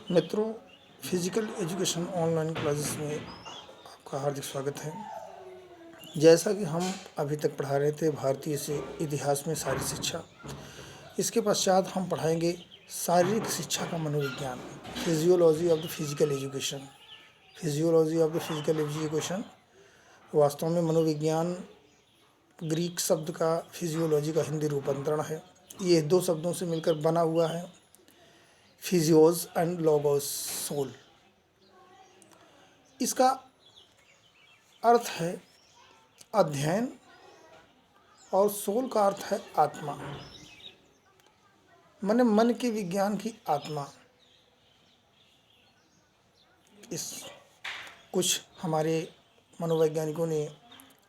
मित्रों, physical education online classes में आपका हार्दिक स्वागत है। जैसा कि हम अभी तक पढ़ा रहे थे भारतीय से इतिहास में सारी शिक्षा, इसके पश्चात हम पढ़ाएंगे शारीरिक शिक्षा का मनोविज्ञान, physiology of the physical education. Physiology of the physical education वास्तव में मनोविज्ञान ग्रीक शब्द का फिजियोलॉजी का हिंदी रूपांतरण है। ये दो शब्दों से मिलकर बना हुआ है, फिजियोज एंड लोगोस, सोल। इसका अर्थ है अध्ययन और सोल का अर्थ है आत्मा, माने मन के विज्ञान की आत्मा। इस कुछ हमारे मनोवैज्ञानिकों ने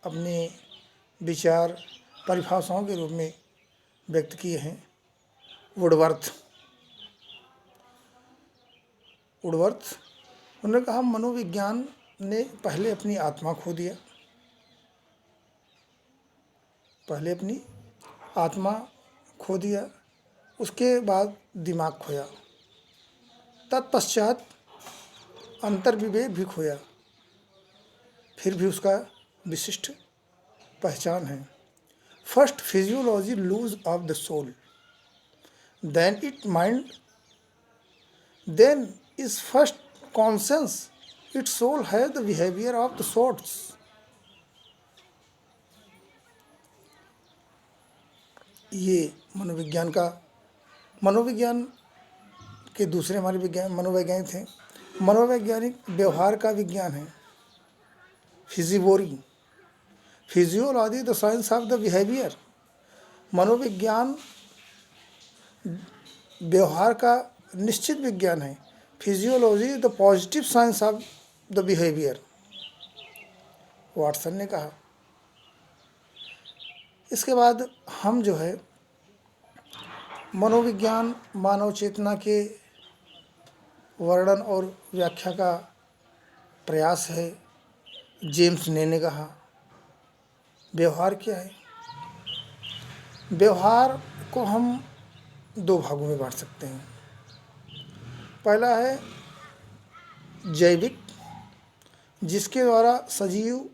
अपने विचार परिभाषाओं के रूप में व्यक्त किए हैं। वुडवर्थ उन्होंने कहा मनोविज्ञान ने पहले अपनी आत्मा खो दिया, उसके बाद दिमाग खोया, तत्पश्चात अंतर्विवेक भी खोया, फिर भी उसका विशिष्ट पहचान है। First physiology lose of the soul, then it mind, then is first conscience, it soul है the behaviour of the sorts. ये मनोविज्ञान के दूसरे हमारे मनोवैज्ञानिक थे। मनोवैज्ञानिक व्यवहार का विज्ञान है, फिजिबोरी। Physiology the science of the behaviour, मनोविज्ञान व्यवहार का निश्चित विज्ञान है। Physiology the positive science of the behaviour, Watson ने कहा। इसके बाद हम जो है मनोविज्ञान मानव चेतना के वर्णन और व्याख्या का प्रयास है। जेम्स ने कहा व्यवहार क्या है। व्यवहार को हम दो भागों में बांट सकते हैं। पहला है जैविक, जिसके द्वारा सजीव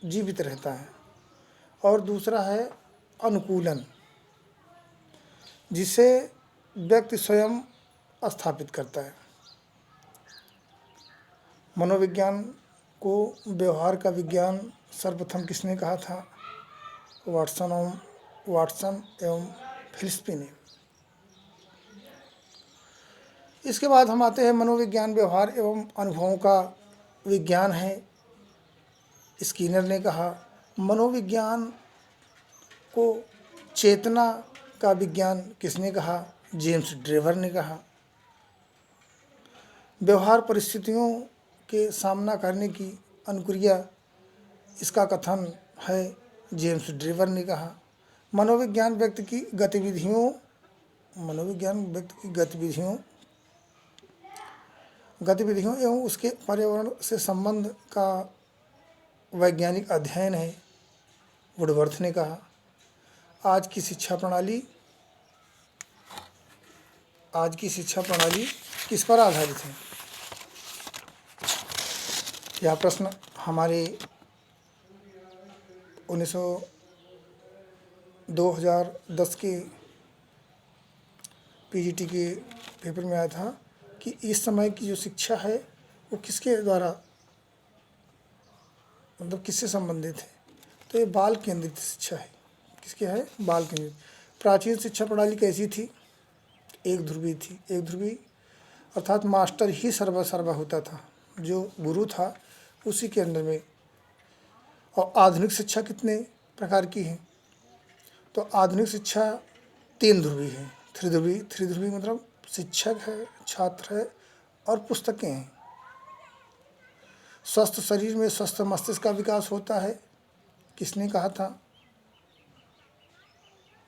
जीवित रहता है, और दूसरा है अनुकूलन, जिसे व्यक्ति स्वयं स्थापित करता है। मनोविज्ञान को व्यवहार का विज्ञान सर्वप्रथम किसने कहा था? वाटसन एवं फिलिप्पी ने। इसके बाद हम आते हैं मनोविज्ञान व्यवहार एवं अनुभवों का विज्ञान है। स्किनर ने कहा। मनोविज्ञान को चेतना का विज्ञान किसने कहा? जेम्स ड्रेवर ने कहा। व्यवहार परिस्थितियों के सामना करने की अनुक्रिया, इसका कथन है, जेम्स ड्रेवर ने कहा। मनोविज्ञान व्यक्ति की गतिविधियों एवं उसके पर्यावरण से संबंध का वैज्ञानिक अध्ययन है, वुडवर्थ ने कहा। आज की शिक्षा प्रणाली किस पर आधारित है? यह प्रश्न हमारे 2010 के पीजीटी के पेपर में आया था कि इस समय की जो शिक्षा है वो किसके द्वारा, मतलब किससे संबंधित है? तो ये बाल केंद्रित शिक्षा है। किसके है? बाल केंद्रित। प्राचीन शिक्षा प्रणाली कैसी थी? एक ध्रुवी अर्थात मास्टर ही सर्वा होता था, जो गुरु था उसी के अंदर में। और आधुनिक शिक्षा कितने प्रकार की है? तो आधुनिक शिक्षा 3 ध्रुवी है। त्रिध्रुवी मतलब शिक्षक है, छात्र है और पुस्तकें हैं। स्वस्थ शरीर में स्वस्थ मस्तिष्क का विकास होता है, किसने कहा था?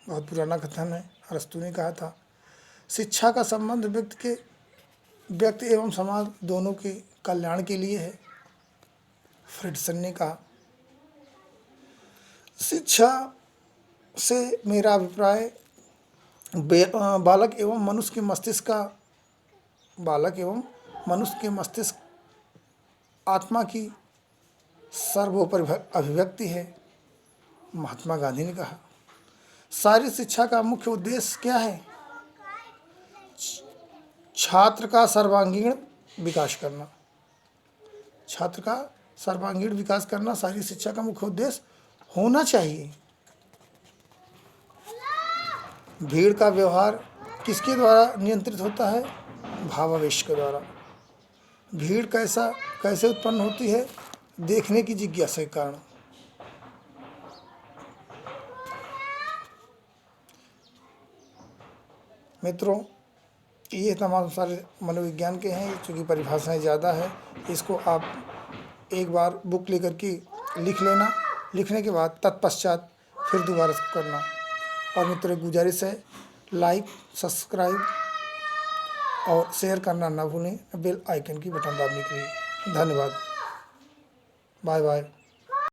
बहुत पुराना कथन है, अरस्तु ने कहा था। शिक्षा का संबंध व्यक्ति एवं समाज दोनों के कल्याण के लिए है, फ्रिडसन ने कहा। शिक्षा से मेरा अभिप्राय बालक एवं मनुष्य के मस्तिष्क का बालक एवं मनुष्य के मस्तिष्क आत्मा की सर्वोपरि अभिव्यक्ति है, महात्मा गांधी ने कहा। सारी शिक्षा का मुख्य उद्देश्य क्या है? छात्र का सर्वांगीण विकास करना। छात्र का सर्वांगीण विकास करना सारी शिक्षा का मुख्य उद्देश्य होना चाहिए। भीड़ का व्यवहार किसके द्वारा नियंत्रित होता है? भावावेश के द्वारा। भीड़ कैसे उत्पन्न होती है? देखने की जिज्ञासा के कारण। मित्रों, ये तमाम सारे मनोविज्ञान के हैं, चूँकि परिभाषाएं ज़्यादा है, इसको आप एक बार बुक लेकर के लिख लेना। लिखने के बाद तत्पश्चात फिर दोबारा इसको करना। और मित्रों, गुजारिश है, लाइक, सब्सक्राइब और शेयर करना ना भूलें, बेल आइकन की बटन दाबने के लिए। धन्यवाद। Bye bye.